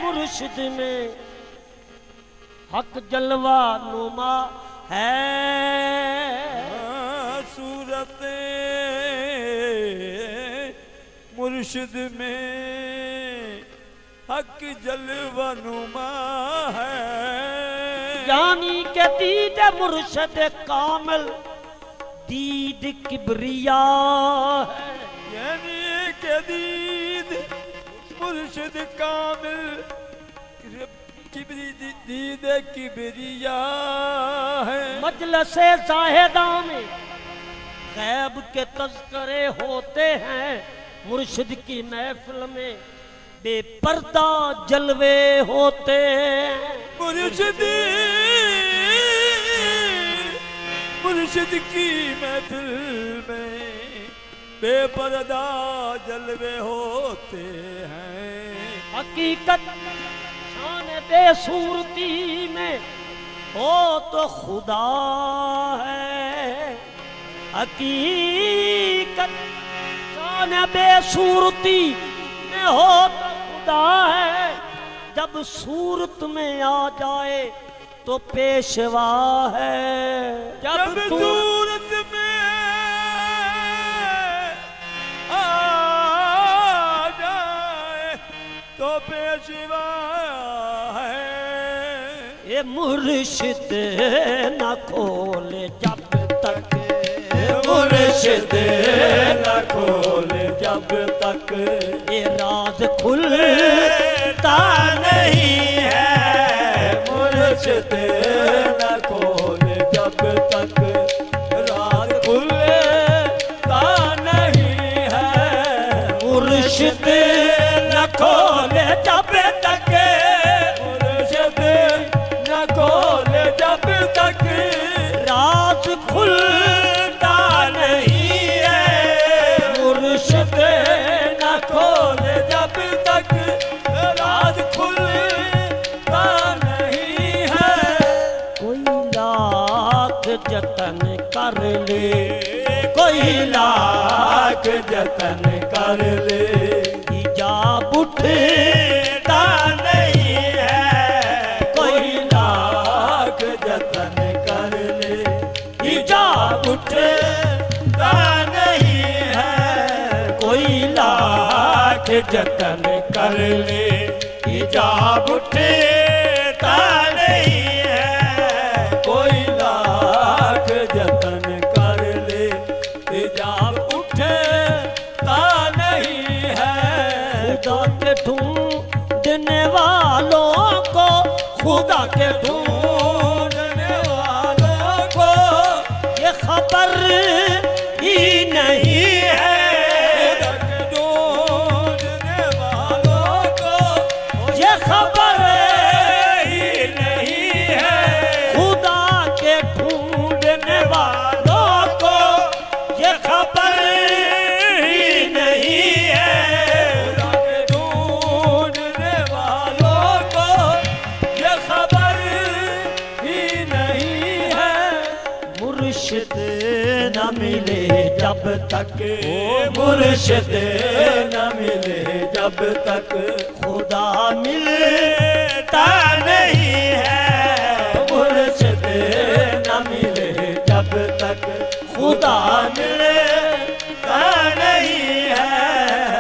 मुर्शिद में हक जलवा नुमा है। सूरत मुर्शिद में हक जलवा नुमा है। यानी के दीद मुर्शिद कामिल दीद किबरिया है। यानी के दीद मुर्शिद कामिल दीद किबरिया है। मजलसे ज़ाहिदा में गैब के तज़करे होते हैं। मुर्शिद की महफिल में बेपर्दा जलवे होते हैं। मुर्शिद की महफिल में बेपर्दा जलवे होते हैं। हकीकत शान बेसूरती में हो तो खुदा है। हकीकत शान बेसूरती में हो तो खुदा है। जब सूरत में आ जाए तो पेशवा है। जब सूरत में आ जाए तो पेशवा है। ये मुर्शिद न खोले जब तक, मुर्शिद न खोले जब तक ये राज खुलता नहीं है। मुर्शिद न खोले जब तक राज खुलता नहीं है। मुर्शिद न खोले जब तक, मुर्शिद न खोले जब तक राज खुलता नहीं है। मुर्शिद न खोले जब तक राज खुलता नहीं है। कोई लाख जतन कर ले, कोई लाख जतन कर ले हिजाब उठता नहीं है। कोई लाख जतन कर ले हिजाब उठता नहीं है। कोई लाख जतन कर ले हिजाब उठता नहीं है। कोई लाख जतन कर ले हिजाब उठता नहीं है। खुदा के ढूंढने वालों को, खुदा के ढूंढने वालों को ये खबर ही नहीं है। ढूंढने वालों को ये खबर ही नहीं है। खुदा के ढूंढने वालों को ये खबर ही नहीं है। ढूंढने वालों को ये खबर ही नहीं है। मुर्शिद न मिले जब तक, मुर्शिद न मिले जब तक खुदा मिलता नहीं है। मुर्शिद न मिले जब तक खुदा मिलता नहीं है।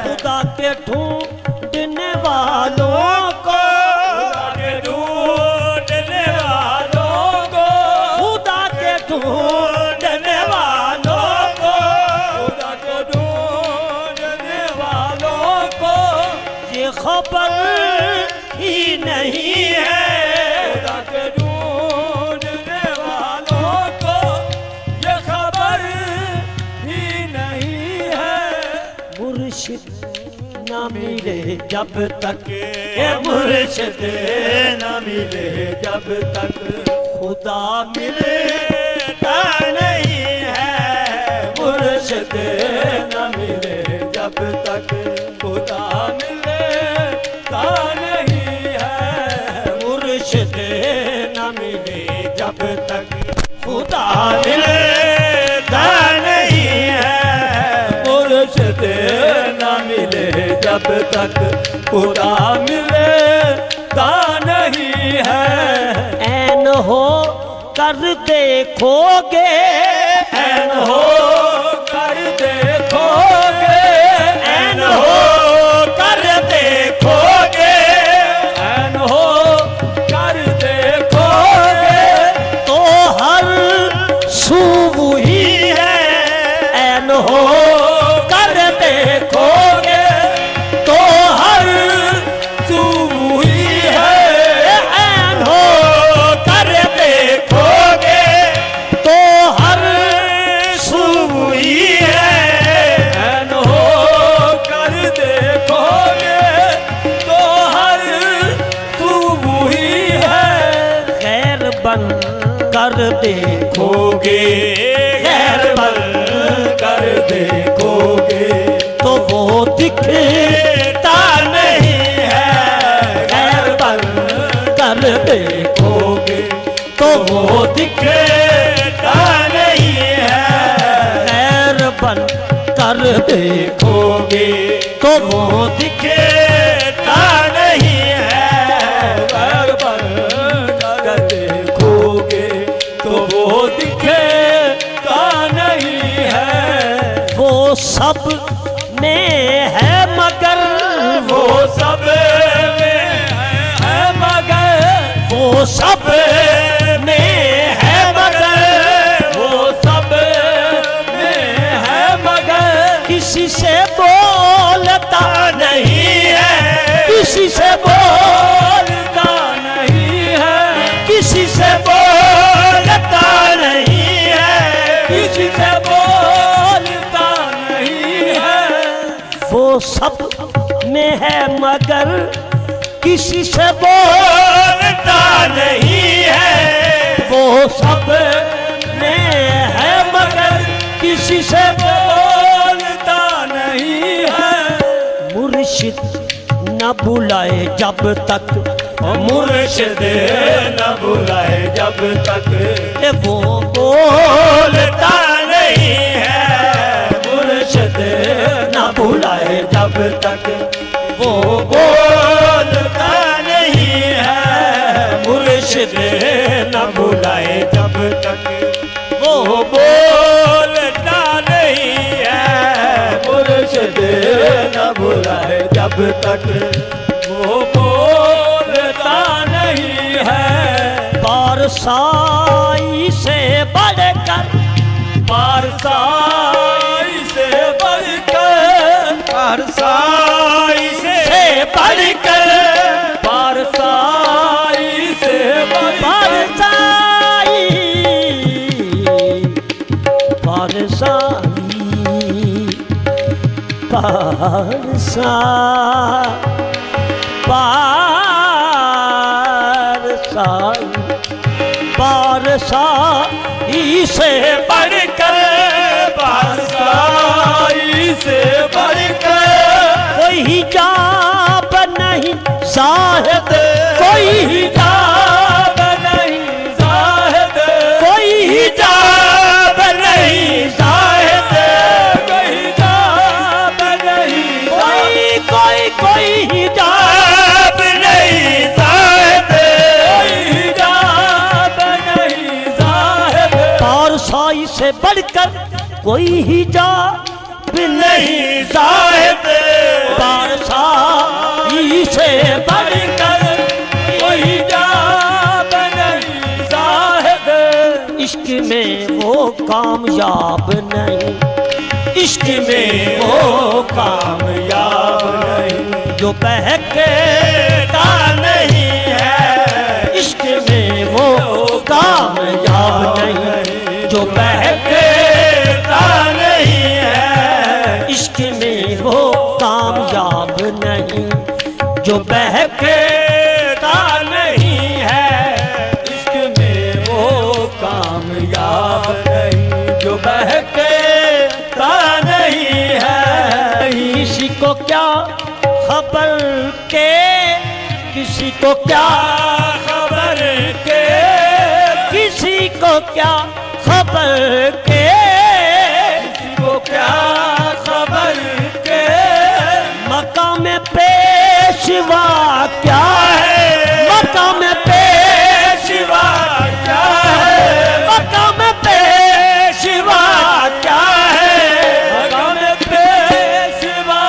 खुदा के ढूंढने वालों को, ढूंढने वालों को खुदा के ढूंढने वालों को खुदा को ढूंढने वालों को ये खबर ही नहीं है। खुदा के ढूंढने वालों को ये खबर न मिले जब तक ये मुर्शिद न मिले जब तक खुदा मिलता नहीं है। मुर्शिद न मिले जब तक खुदा मिलता नहीं है। मुर्शिद न मिले जब तक खुदा मिलता नहीं है। मुर्शिद न मिले जब तक खुदा मिलता नहीं है। ऐन हो कर देखोगे, ऐन हो कर देखोगे, ऐन हो कर देखोगे, ऐन हो कर देखोगे तो हर सू वही है। ऐन हो कर देखोगे तो हर सू ही है। ऐन हो कर देखोगे तो हर सू ही है। ऐन हो कर देखोगे तो हर सू ही है। खैर बन कर देखोगे, खोगे गैर बल कर देखोगे तो वो दिखता नहीं है। गैर बल कर देखोगे तो वो दिखता नहीं है। खैर बन कर देखोगे तो वो दिखता नहीं है। गैर बल कर देखोगे तो वो दिखता नहीं है। वो सब में है मगर, वो सब में है मगर, वो सब में है मगर, वो सब में है मगर किसी से बोलता नहीं है। किसी से बोलता नहीं है। किसी से बोलता नहीं है। किसी से बोलता नहीं है। वो सब में है मगर किसी से बोलता नहीं है। वो सब में है मगर किसी से बोलता नहीं है। मुर्शिद न बुलाए जब तक, मुर्शिद न बुलाए जब तक वो बोलता नहीं है। मुर्शिद न बुलाए जब तक वो बोलता नहीं है। मुर्शिद न बुलाए जब तक वो बोलता नहीं है। मुर्शिद न बुलाए जब तक वो बोलता नहीं है। पारसाई से बढ़कर, पारसाई से बढ़कर, पारसाई से बढ़कर, पारसाई से पारसाई पारसाई पारसा पारसाई से बढ़कर, पारसाई से बढ़कर कोई हिजाब नहीं साहिद, कोई हिजाब नहीं साहिद, कोई हिजाब नहीं साहिद, कोई हिजाब नहीं कोई हिजाब नहीं साहिद, कोई हिजाब नहीं साहिद। पारसाई से बढ़कर कोई हिजाब नहीं साहिद, पारसाई से बढ़कर कोई हिजाब नहीं साहिद। इश्क में वो कामयाब नहीं, इश्क में वो कामयाब नहीं जो बहकता नहीं है। इश्क में वो कामयाब नहीं जो बहकता नहीं है। इश्क में वो कामयाब नहीं। जो बहकता नहीं है, इश्क में वो कामयाब नहीं जो बहकता नहीं है। किसी को क्या खबर के, किसी को क्या खबर के, किसी को क्या खबर के, किसी को क्या खबर के, मकाम पेशवा क्या है, मकाम पेशवा क्या है, मकाम पेशवा क्या है, मकाम पेशवा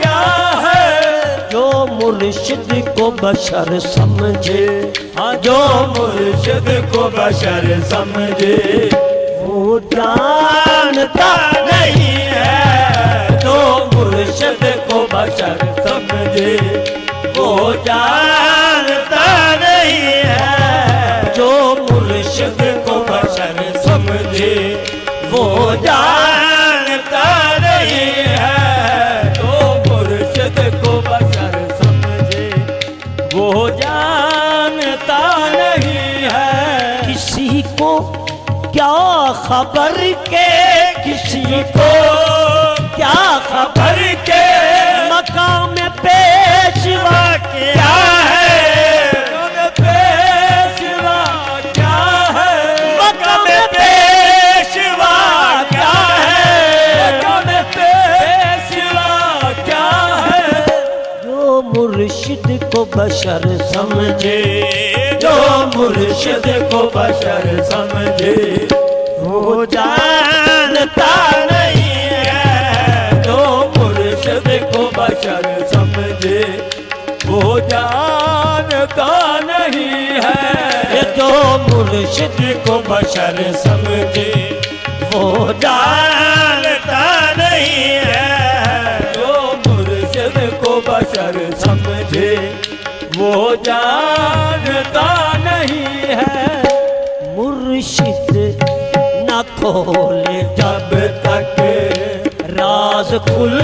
क्या है। जो मुर्शिद को बशर समझे, हाँ जो मुर्शिद को बशर समझे, वो जानता नहीं है। जो मुर्शिद को बशर समझे, वो जानता नहीं है। जो मुर्शिद को बशर समझे, वो जानता नहीं है। जो मुर्शिद को बशर समझे, वो जानता नहीं है। किसी को क्या खबर के, किसी को क्या खबर भर के मकाम पेशवा क्या क्या है, मकाम पेशवा क्या है, मकाम पेशवा क्या है, मकाम पेशवा क्या है। जो मुर्शिद को बशर समझे, जो मुर्शिद को बशर समझे, वो जानता नहीं है। जो मुर्शिद को बशर समझे, वो जानता नहीं है। जो मुर्शिद को बशर समझे, वो जानता नहीं है। जो मुर्शिद को बशर समझे, वो जानता नहीं है। मुर्शिद न खोले जब तक राज खुल